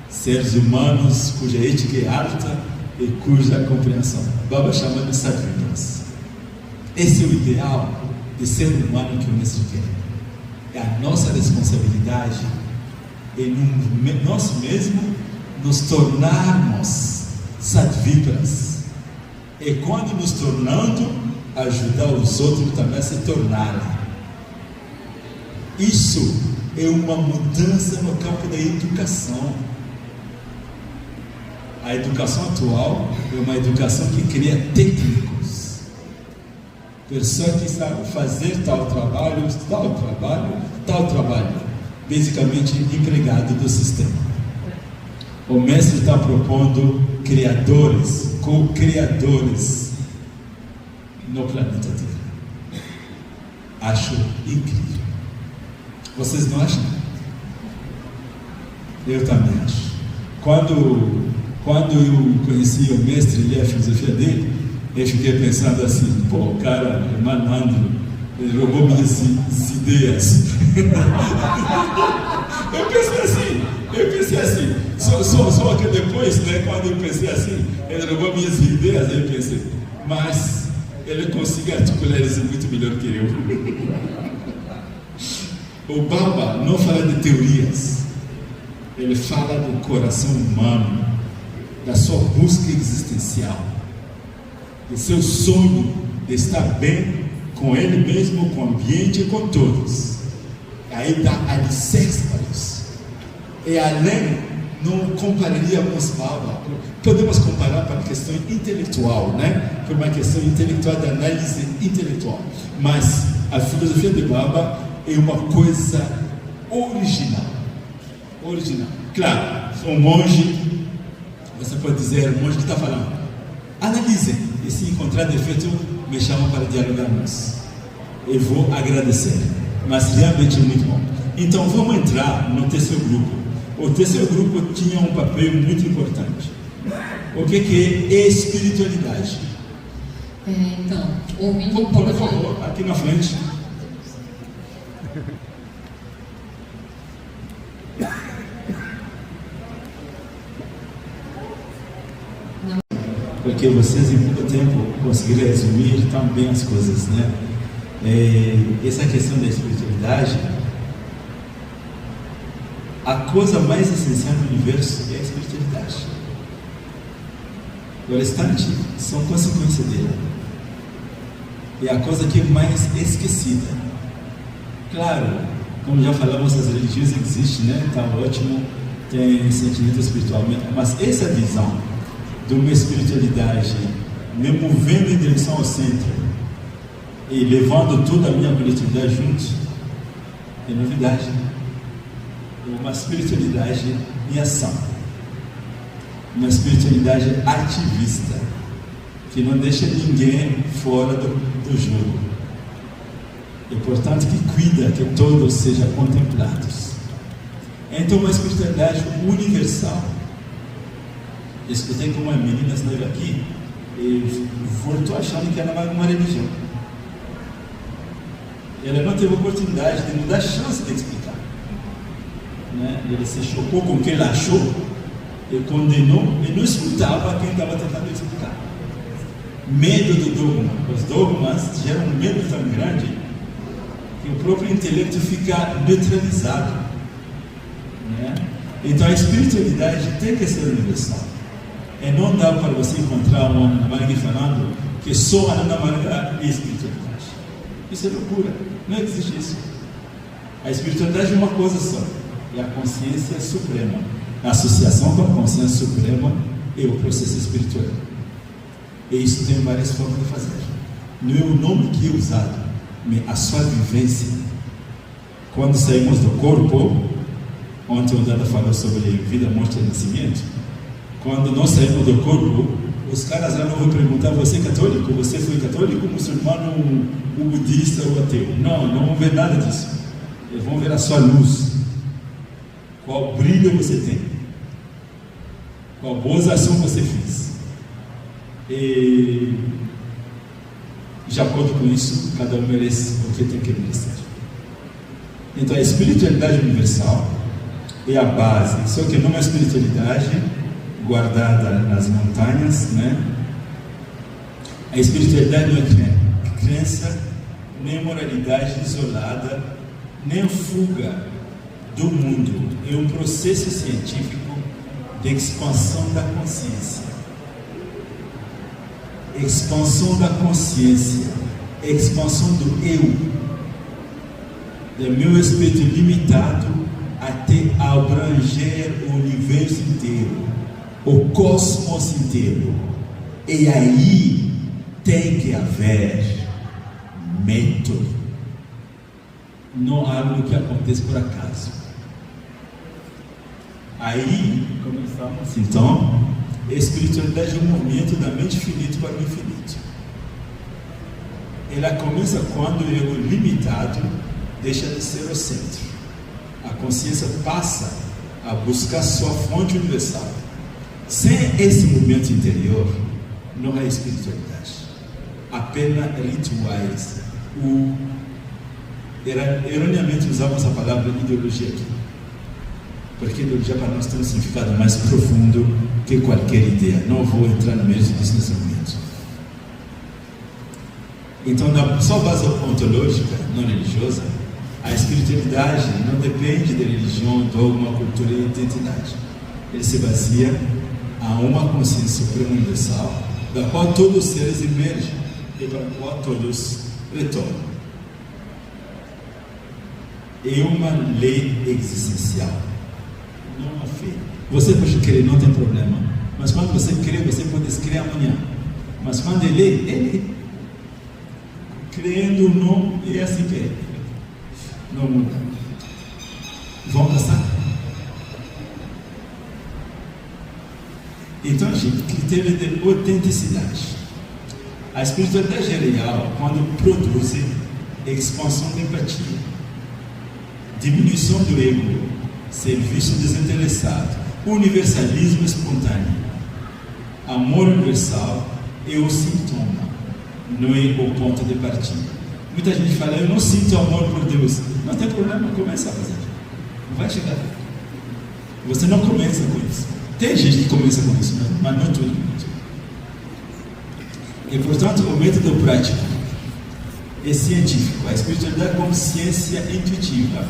A: seres humanos cuja ética é alta e cuja compreensão. Baba chama de satripas. Esse é o ideal de ser humano que o mestre quer. É a nossa responsabilidade em nós mesmos nos tornarmos sadvipras. E quando nos tornando, ajudar os outros também a se tornarem. Isso é uma mudança no campo da educação. A educação atual é uma educação que cria técnicos, pessoas que sabem fazer tal trabalho, basicamente empregado do sistema. O mestre está propondo criadores, co-criadores no planeta Terra. Acho incrível. Vocês não acham? Eu também acho. Quando eu conheci o mestre e li a filosofia dele, eu fiquei pensando assim, pô, o cara é malandro, ele roubou minhas ideias. Eu pensei assim, só que depois, né, quando eu pensei assim, ele roubou minhas ideias, aí eu pensei, mas ele consegue articular isso muito melhor que eu. O Baba não fala de teorias, ele fala do coração humano, da sua busca existencial, do seu sonho de estar bem com ele mesmo, com o ambiente e com todos. Aí dá alicerce para isso. E além, não compararíamos Baba, podemos comparar para a questão intelectual, né? Por uma questão intelectual, de análise intelectual, mas a filosofia de Baba é uma coisa original. Claro, um monge, você pode dizer, o monge que está falando, analisem, e se encontrar defeito, me chamam para dialogarmos. Eu vou agradecer, mas realmente é muito bom. Então vamos entrar no terceiro grupo. O terceiro grupo tinha um papel muito importante. O que é espiritualidade?
I: Então, ouvindo um pouco
A: por favor, aqui na frente. Porque vocês em pouco tempo conseguiram resumir tão bem as coisas, né? Essa questão da espiritualidade, a coisa mais essencial do universo é a espiritualidade. O restante são consequências dela. É a coisa que é mais esquecida. Claro, como já falamos, as religiões existem, né? Está ótimo, tem sentimento espiritual, mas essa visão de uma espiritualidade me movendo em direção ao centro e levando toda a minha coletividade junto, é novidade. Uma espiritualidade em ação, uma espiritualidade ativista, que não deixa ninguém fora do jogo. É importante que cuida que todos sejam contemplados. Então, uma espiritualidade universal. Escutei com uma menina esteve aqui e voltou achando que era uma religião. Ela não teve oportunidade de não dar chance de explicar. Né? Ele se chocou com o que ele achou e condenou e não escutava quem estava tentando explicar. Medo do dogma. Os dogmas geram um medo tão grande que o próprio intelecto fica neutralizado. Né? Então a espiritualidade tem que ser universal. E não dá para você encontrar uma Ana Marga falando que só a Ana Marga é espiritualidade. Isso é loucura. Não existe isso. A espiritualidade é uma coisa só. É a consciência suprema. A associação com a consciência suprema é o processo espiritual. E isso tem várias formas de fazer. Não é o nome que é usado, mas a sua vivência. Quando saímos do corpo, ontem o Dada falou sobre vida, morte e nascimento. Quando nós saímos do corpo, os caras já não vão perguntar: você é católico? Você foi católico, muçulmano, o budista ou ateu? Não vão ver nada disso. Eles vão ver a sua luz. Qual brilho você tem? Qual boa ação você fez? E de acordo com isso, cada um merece o que tem que merecer. Então a espiritualidade universal é a base, só que não é uma espiritualidade guardada nas montanhas, né? A espiritualidade não é crença, nem moralidade isolada, nem fuga do mundo. É um processo científico de expansão da consciência. Expansão da consciência, expansão do eu, do meu espírito limitado até abranger o universo inteiro, o cosmos inteiro. E aí tem que haver método, não algo que acontece por acaso. Aí começamos então. A espiritualidade é um movimento da mente finita para o infinito. Ela começa quando o ego limitado deixa de ser o centro. A consciência passa a buscar sua fonte universal. Sem esse movimento interior, não há espiritualidade. Apenas rituais. Erroneamente usamos a palavra ideologia aqui. Porque ideologia para nós tem um significado mais profundo que qualquer ideia. Não vou entrar no mérito disso nesse momento. Então, na sua base ontológica, não religiosa, a espiritualidade não depende de religião, dogma, cultura e identidade. Ele se baseia a uma consciência suprema universal, da qual todos os seres emergem e para a qual todos retornam. É uma lei existencial. Não uma fé. Você pode crer, não tem problema. Mas quando você crê, você pode crer amanhã. Mas quando ele crendo ou não, é assim que é. Não muda. Vão passar. Então, gente, critério de autenticidade. A espiritualidade é real quando produz expansão de empatia, diminuição do ego, serviço desinteressado, universalismo espontâneo. Amor universal é o sintoma, não é o ponto de partida. Muita gente fala: eu não sinto amor por Deus. Não tem problema, começa a fazer. Vai chegar. Você não começa com isso. Tem gente que começa com isso, mas não todo mundo. E portanto, o método prático é científico. A espiritualidade como ciência intuitiva.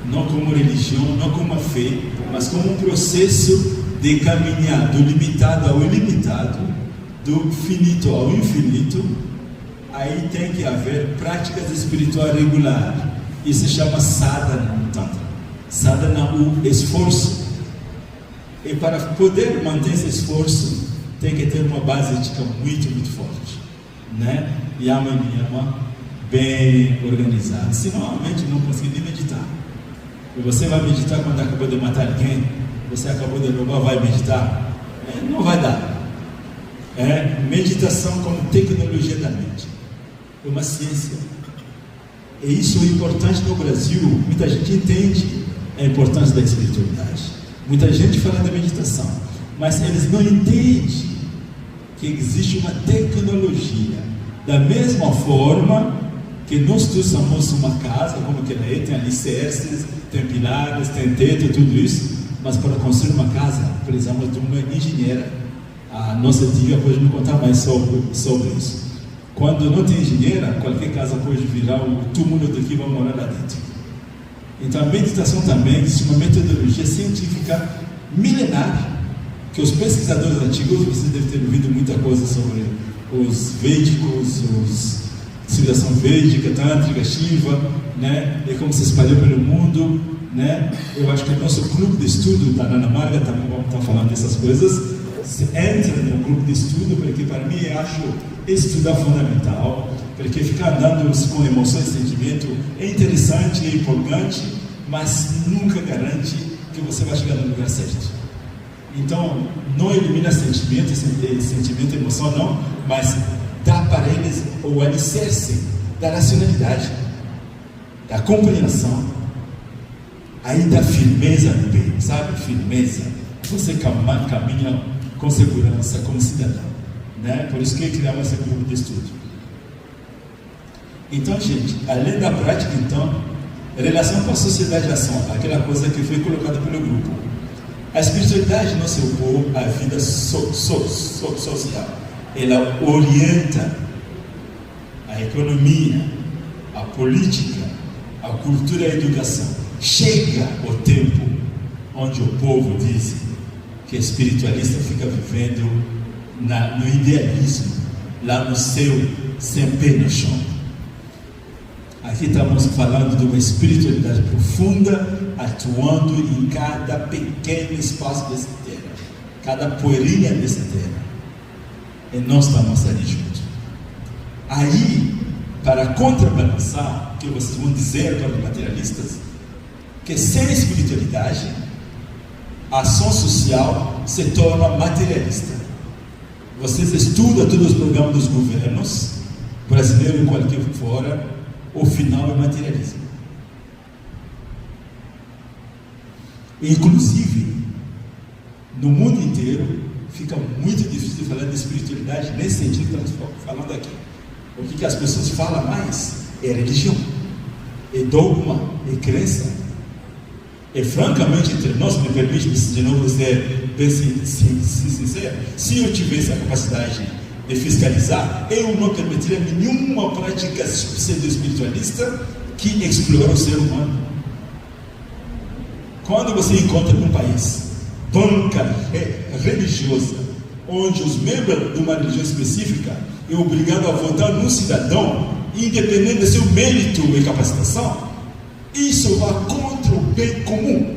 A: Não como religião, não como uma fé, mas como um processo de caminhar do limitado ao ilimitado, do finito ao infinito. Aí tem que haver práticas espirituais regulares. Isso se chama sadhana no Tantra. Sadhana é o esforço. E para poder manter esse esforço, tem que ter uma base ética muito, muito forte. Né? Yama e niyama bem organizado. Senão a mente não consegue nem meditar. E você vai meditar quando acabou de matar alguém, você acabou de roubar, vai meditar? Não vai dar. Meditação como tecnologia da mente. É uma ciência. E isso é importante no Brasil. Muita gente entende a importância da espiritualidade. Muita gente fala da meditação, mas eles não entendem que existe uma tecnologia. Da mesma forma que nós somos uma casa, como que ela é, tem alicerces, tem pilares, tem teto, tudo isso, mas para construir uma casa precisamos de uma engenheira. A nossa tia pode me contar mais sobre isso. Quando não tem engenheira, qualquer casa pode virar o túmulo do que vai morar lá dentro. Então a meditação também é uma metodologia científica milenar, que os pesquisadores antigos, vocês devem ter ouvido muita coisa sobre os védicos, civilização védica, tântrica, Shiva, né? E como se espalhou pelo mundo, né? Eu acho que o nosso grupo de estudo da Nana Marga também vamos estar falando dessas coisas. Você entra no grupo de estudo, porque para mim eu acho estudar fundamental, porque ficar andando com emoções e sentimento é interessante, é empolgante, mas nunca garante que você vai chegar no lugar certo. Então, não elimina sentimento e emoção, não, mas dá para eles o alicerce da racionalidade, da compreensão, aí da firmeza no bem, sabe? Firmeza. Você caminha com segurança como cidadão, né? Por isso que criamos esse grupo de estudo. Então, gente, além da prática, então, relação com a sociedade e ação, aquela coisa que foi colocada pelo grupo. A espiritualidade não se opõe à vida social. Ela orienta a economia, a política, a cultura e a educação. Chega o tempo onde o povo diz que o espiritualista fica vivendo no idealismo, lá no céu, sem pé no chão. Aqui estamos falando de uma espiritualidade profunda, atuando em cada pequeno espaço dessa terra, cada poeirinha dessa terra. E nós estamos ali juntos. Aí, para contrabalançar, o que vocês vão dizer para os materialistas, que sem espiritualidade, a ação social se torna materialista. Vocês estudam todos os programas dos governos, brasileiro e qualquer fora, o final é materialismo. Inclusive, no mundo inteiro, fica muito difícil de falar de espiritualidade nesse sentido que estamos falando aqui. O que as pessoas falam mais é religião, é dogma, é crença. E francamente, entre nós, me permite de novo ser bem sincero, se eu tivesse a capacidade de fiscalizar, eu não permitiria nenhuma prática pseudo-espiritualista que explora o ser humano. Quando você encontra num país banca religiosa, onde os membros de uma religião específica é obrigado a votar num cidadão, independente do seu mérito e capacitação, isso vai contra o bem comum.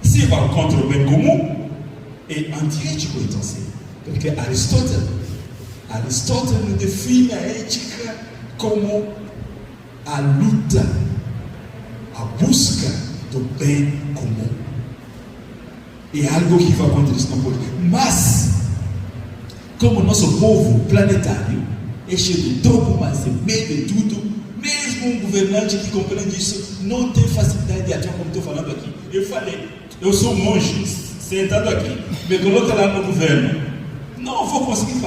A: Se vai contra o bem comum, é antiético, então sim. Porque Aristóteles define a ética como a luta, a busca do bem comum. É algo que vai contra isso, não pode. Mas, como nosso povo planetário é cheio de dogmas e medo de tudo, mesmo um governante que compreende isso não tem facilidade de atuar como estou falando aqui. Eu falei, eu sou um monge sentado aqui, me coloca lá no governo, não vou conseguir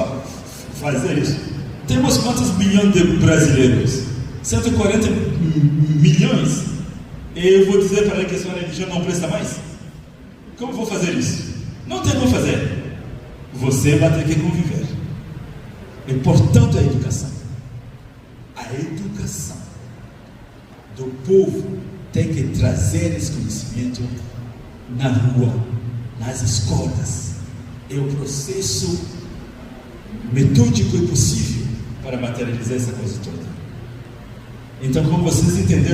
A: fazer isso. Temos quantos milhões de brasileiros? 140 milhões. E eu vou dizer para ele que a sua religião não presta mais? Como vou fazer isso? Não tem como fazer. Você vai ter que conviver. E portanto a educação. A educação do povo tem que trazer esse conhecimento na rua, nas escolas. É o processo metódico e possível para materializar essa coisa toda. Então, como vocês entenderam,